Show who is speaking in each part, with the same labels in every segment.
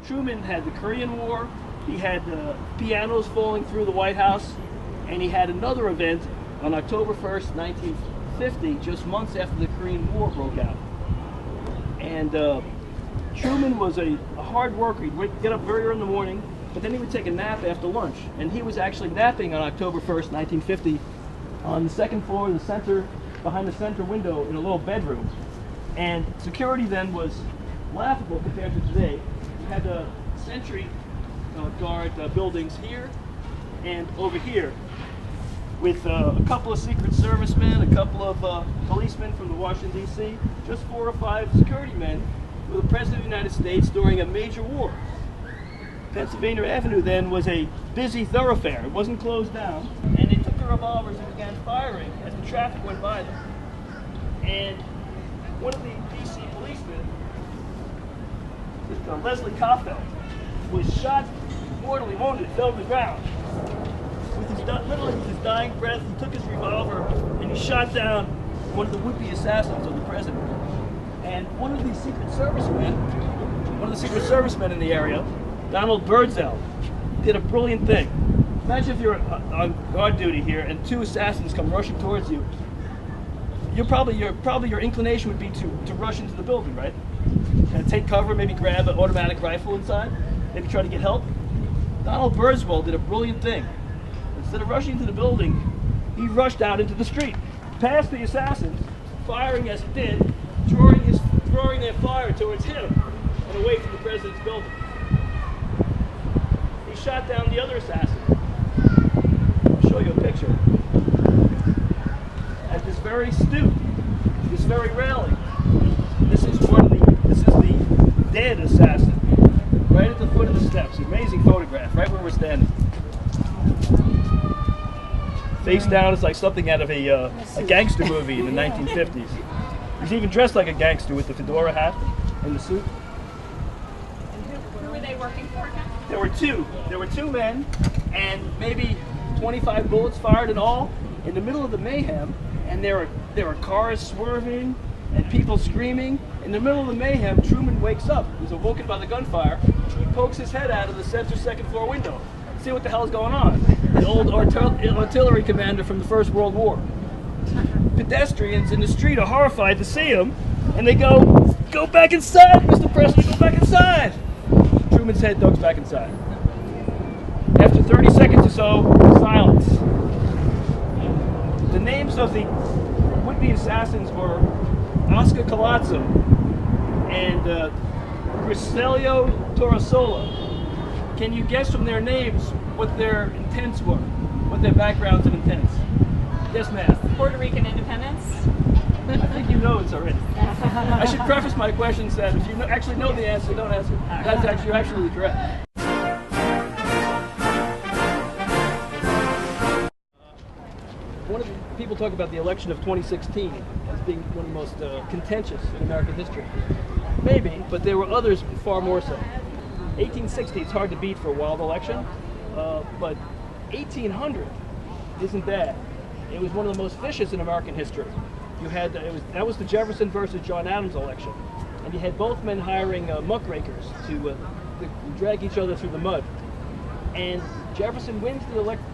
Speaker 1: Truman had the Korean War, he had pianos falling through the White House, and he had another event on October 1st, 1950, just months after the Korean War broke out. And Truman was a hard worker. He'd get up very early in the morning, but then he would take a nap after lunch. And he was actually napping on October 1st, 1950, on the second floor, behind the center window in a little bedroom. And security then was laughable compared to today. You had the sentry guard buildings here and over here, with a couple of Secret Servicemen, a couple of policemen from the Washington, D.C., just 4 or 5 security men with the President of the United States during a major war. Pennsylvania Avenue then was a busy thoroughfare. It wasn't closed down, and they took their revolvers and began firing as the traffic went by them. And one of the D.C. policemen, Leslie Coffelt, was shot, mortally wounded, fell to the ground. Literally with his dying breath, he took his revolver and he shot down one of the would-be assassins of the president. And one of the Secret Servicemen in the area, Donald Birdsell, did a brilliant thing. Imagine if you're on guard duty here and 2 assassins come rushing towards you. Your inclination would be to rush into the building, right? And take cover, maybe grab an automatic rifle inside, maybe try to get help. Donald Birdsell did a brilliant thing. Instead of rushing into the building, he rushed out into the street, past the assassins, firing as he did, throwing their fire towards him and away from the president's building. He shot down the other assassin. I'll show you a picture. At this very stoop, this very railing, this is the dead assassin, right at the foot of the steps. Amazing photograph, right where we're standing. Face down, it's like something out of a gangster movie in the 1950s. He's even dressed like a gangster with the fedora hat and the suit.
Speaker 2: And who were they working for?
Speaker 1: There were 2. There were 2 men, and maybe 25 bullets fired in all in the middle of the mayhem. And there were cars swerving and people screaming. In the middle of the mayhem, Truman wakes up. He's awoken by the gunfire. He pokes his head out of the center second floor window. See what the hell is going on. The old artillery commander from the First World War. Pedestrians in the street are horrified to see him, and they go back inside, Mr. President, go back inside. Truman's head ducks back inside. After 30 seconds or so, silence. The names of the would-be assassins were Oscar Colazzo and Griselio Torresola. Can you guess from their names what their intents were? What their backgrounds and intents? Yes, ma'am.
Speaker 2: Puerto Rican independence?
Speaker 1: I think you know it's already. I should preface my questions that if you actually know the answer, don't answer. You're actually correct. One of the people talk about the election of 2016 as being one of the most contentious in American history. Maybe, but there were others far more so. 1860 is hard to beat for a wild election, but 1800 isn't bad. It was one of the most vicious in American history. You had that was the Jefferson versus John Adams election, and you had both men hiring muckrakers to drag each other through the mud. And Jefferson wins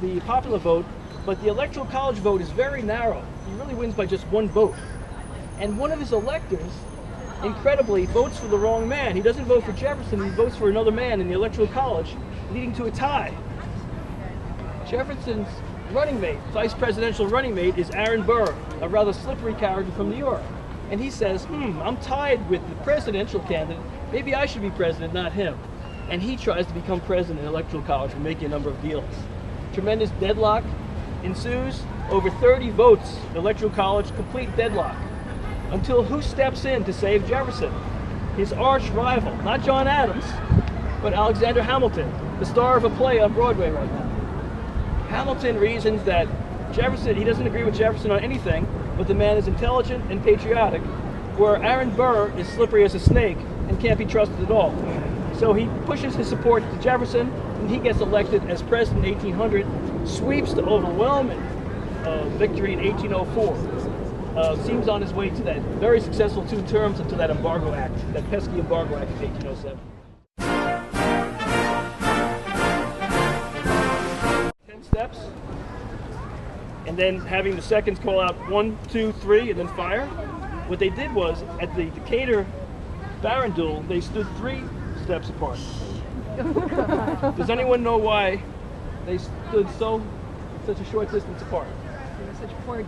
Speaker 1: the popular vote, but the electoral college vote is very narrow. He really wins by just 1 vote. And one of his electors, incredibly, votes for the wrong man. He doesn't vote for Jefferson, he votes for another man in the electoral college, leading to a tie. Jefferson's running mate, vice presidential running mate, is Aaron Burr, a rather slippery character from New York. And he says, I'm tied with the presidential candidate, maybe I should be president, not him. And he tries to become president in the electoral college and making a number of deals. Tremendous deadlock ensues, over 30 votes, electoral college, complete deadlock. Until who steps in to save Jefferson? His arch rival, not John Adams, but Alexander Hamilton, the star of a play on Broadway right now. Hamilton reasons that Jefferson, he doesn't agree with Jefferson on anything, but the man is intelligent and patriotic, where Aaron Burr is slippery as a snake and can't be trusted at all. So he pushes his support to Jefferson, and he gets elected as president in 1800, sweeps the overwhelming victory in 1804. Seems on his way to that very successful 2 terms until that embargo act, that pesky embargo act of 1807. and then having the seconds call out 1, 2, 3, and then fire. What they did was, at the Decatur Baron duel, they stood 3 steps apart. Does anyone know why they stood such a short distance apart?
Speaker 3: They were such poor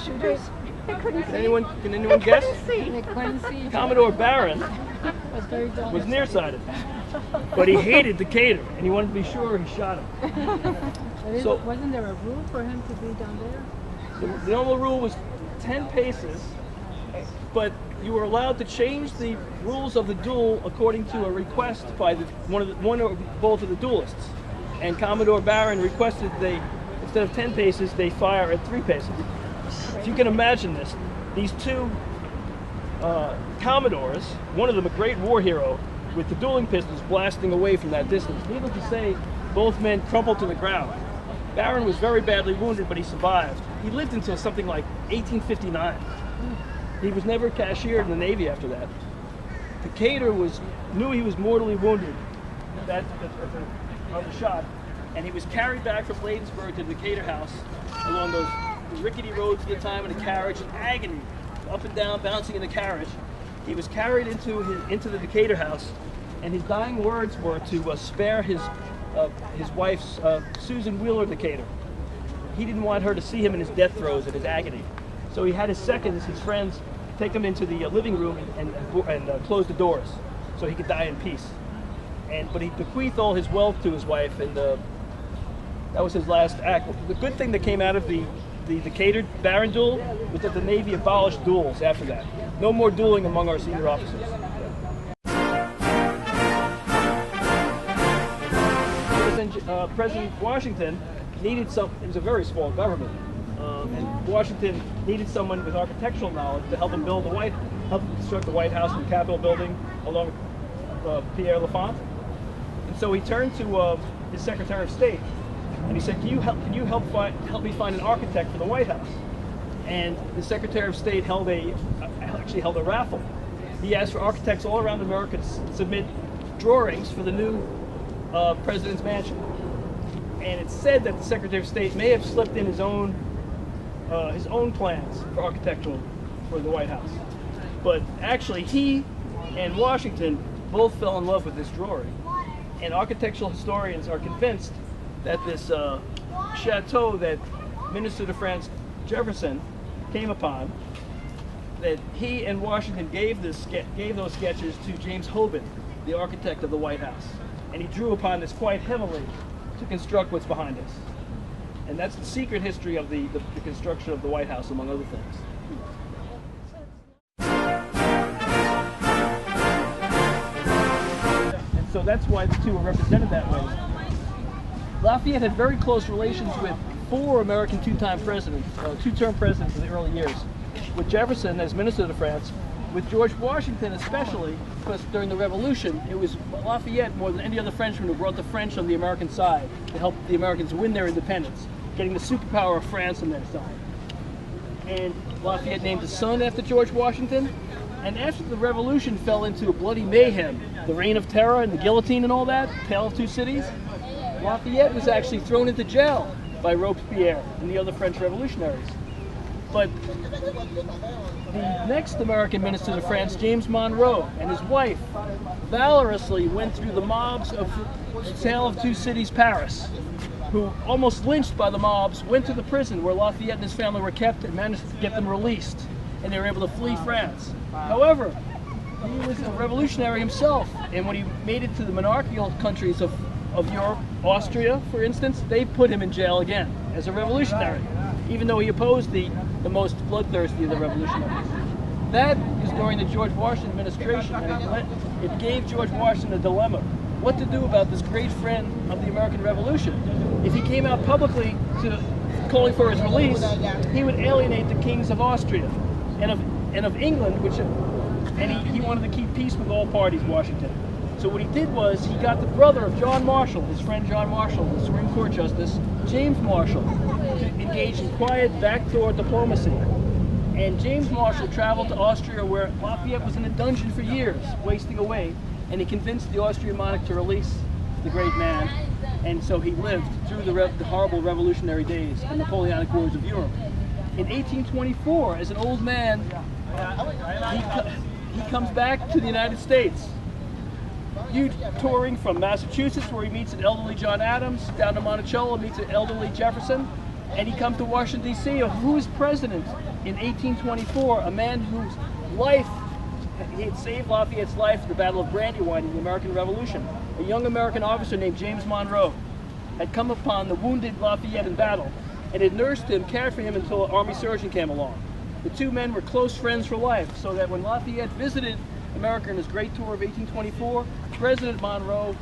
Speaker 3: shooters. They couldn't see.
Speaker 1: Can anyone guess?
Speaker 3: They couldn't see.
Speaker 1: Commodore Barron
Speaker 3: Was very dull.
Speaker 1: was nearsighted, but he hated Decatur, and he wanted to be sure he shot him. So-
Speaker 3: Wasn't there a rule for him to be down there?
Speaker 1: The normal rule was 10 paces, but you were allowed to change the rules of the duel according to a request by one or both of the duelists. And Commodore Barron requested instead of 10 paces, they fire at 3 paces. If you can imagine this, these 2 Commodores, one of them a great war hero, with the dueling pistols blasting away from that distance. Needless to say, both men crumpled to the ground. Barron was very badly wounded, but he survived. He lived until something like 1859. He was never cashiered in the Navy after that. Decatur knew he was mortally wounded on the shot, and he was carried back from Bladensburg to the Decatur house along those rickety roads at the time in a carriage in agony, up and down, bouncing in the carriage. He was carried into the Decatur house, and his dying words were to spare his wife's Susan Wheeler Decatur. He didn't want her to see him in his death throes and his agony. So he had his seconds, his friends, take him into the living room and close the doors so he could die in peace. But he bequeathed all his wealth to his wife, and that was his last act. The good thing that came out of the Decatur Baron duel was that the Navy abolished duels after that. No more dueling among our senior officers. President Washington needed it was a very small government, and Washington needed someone with architectural knowledge to help him construct the White House and the Capitol building along with Pierre Lafont. And so he turned to his Secretary of State, and he said, can you help me find an architect for the White House? And the Secretary of State held a raffle. He asked for architects all around America to submit drawings for the new president's mansion. And it's said that the Secretary of State may have slipped in his own plans for architectural for the White House. But actually, he and Washington both fell in love with this drawing. And architectural historians are convinced that this chateau that Minister of France Jefferson came upon, that he and Washington gave those sketches to James Hoban, the architect of the White House. And he drew upon this quite heavily to construct what's behind us. And that's the secret history of the construction of the White House, among other things. And so that's why the 2 are represented that way. Lafayette had very close relations with 4 American two-term presidents in the early years. With Jefferson as Minister of France, with George Washington especially, because during the Revolution, it was Lafayette more than any other Frenchman who brought the French on the American side to help the Americans win their independence, getting the superpower of France on their side. And Lafayette named his son after George Washington. And after the Revolution fell into a bloody mayhem, the Reign of Terror and the guillotine and all that, Tale of Two Cities, Lafayette was actually thrown into jail by Robespierre and the other French revolutionaries. But the next American minister to France, James Monroe, and his wife valorously went through the mobs of Tale of Two Cities, Paris, who, almost lynched by the mobs, went to the prison where Lafayette and his family were kept and managed to get them released, and they were able to flee France. However, he was a revolutionary himself, and when he made it to the monarchical countries of Europe, Austria, for instance, they put him in jail again as a revolutionary, even though he opposed the most bloodthirsty of the revolutionaries. That is during the George Washington administration, and it gave George Washington a dilemma. What to do about this great friend of the American Revolution? If he came out publicly calling for his release, he would alienate the kings of Austria and of England, and he wanted to keep peace with all parties, Washington. So what he did was he got the brother of John Marshall, his friend John Marshall, the Supreme Court Justice, James Marshall, to engage in quiet backdoor diplomacy. And James Marshall traveled to Austria, where Lafayette was in a dungeon for years, wasting away, and he convinced the Austrian monarch to release the great man, and so he lived through the horrible revolutionary days and Napoleonic Wars of Europe. In 1824, as an old man, he comes back to the United States. Huge touring from Massachusetts, where he meets an elderly John Adams, down to Monticello, meets an elderly Jefferson, and he comes to Washington, D.C. Who is president in 1824? A man whose life, he had saved Lafayette's life at the Battle of Brandywine in the American Revolution. A young American officer named James Monroe had come upon the wounded Lafayette in battle and had nursed him, cared for him until an army surgeon came along. The two men were close friends for life, so that when Lafayette visited America in his great tour of 1824, President Monroe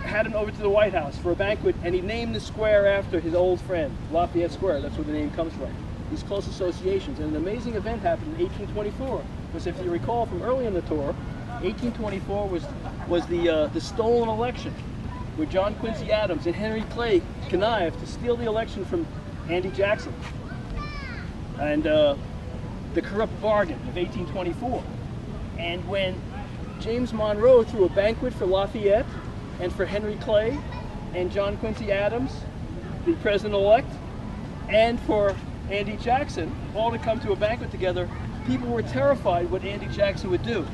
Speaker 1: had him over to the White House for a banquet, and he named the square after his old friend, Lafayette Square. That's where the name comes from. These close associations. And an amazing event happened in 1824, because if you recall from early in the tour, 1824 was the stolen election, where John Quincy Adams and Henry Clay connived to steal the election from Andy Jackson. And the corrupt bargain of 1824. And when James Monroe threw a banquet for Lafayette and for Henry Clay and John Quincy Adams, the president-elect, and for Andy Jackson, all to come to a banquet together, people were terrified what Andy Jackson would do.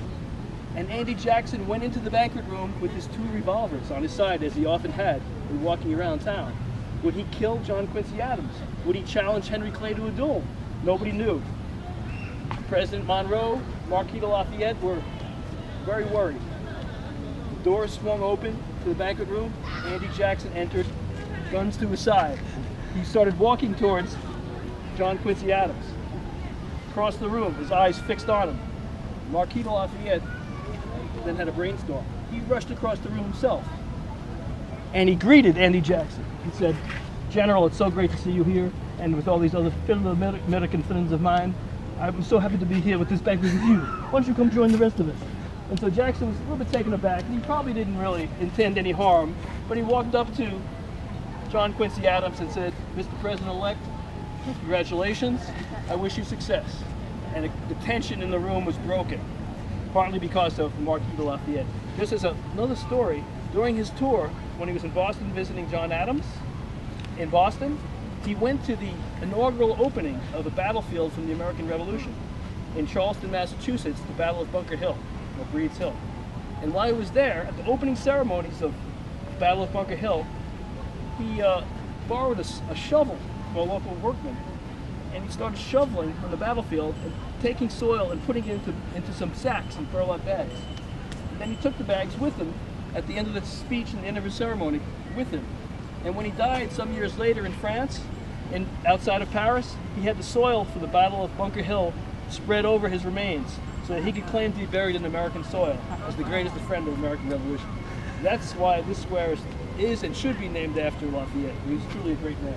Speaker 1: And Andy Jackson went into the banquet room with his 2 revolvers on his side, as he often had when walking around town. Would he kill John Quincy Adams? Would he challenge Henry Clay to a duel? Nobody knew. President Monroe, Marquis de Lafayette were very worried. The doors swung open to the banquet room. Andy Jackson entered, guns to his side. He started walking towards John Quincy Adams. Across the room, his eyes fixed on him. Marquis de Lafayette then had a brainstorm. He rushed across the room himself, and he greeted Andy Jackson. He said, "General, it's so great to see you here, and with all these other fellow American friends of mine. I'm so happy to be here with this banquet with you. Why don't you come join the rest of us?" And so Jackson was a little bit taken aback, and he probably didn't really intend any harm, but he walked up to John Quincy Adams and said, "Mr. President-elect, congratulations, I wish you success." And the tension in the room was broken, partly because of Marquis de Lafayette. This is another story. During his tour, when he was in Boston visiting John Adams, in Boston, he went to the inaugural opening of a battlefield from the American Revolution in Charleston, Massachusetts, the Battle of Bunker Hill, or Breed's Hill. And while he was there, at the opening ceremonies of the Battle of Bunker Hill, he borrowed a shovel from a local workman, and he started shoveling on the battlefield and taking soil and putting it into some sacks and burlap bags. And then he took the bags with him at the end of the speech and the end of his ceremony with him. And when he died some years later in France, outside of Paris, he had the soil for the Battle of Bunker Hill spread over his remains so that he could claim to be buried in American soil as the greatest friend of the American Revolution. That's why this square is and should be named after Lafayette. He was truly a great man.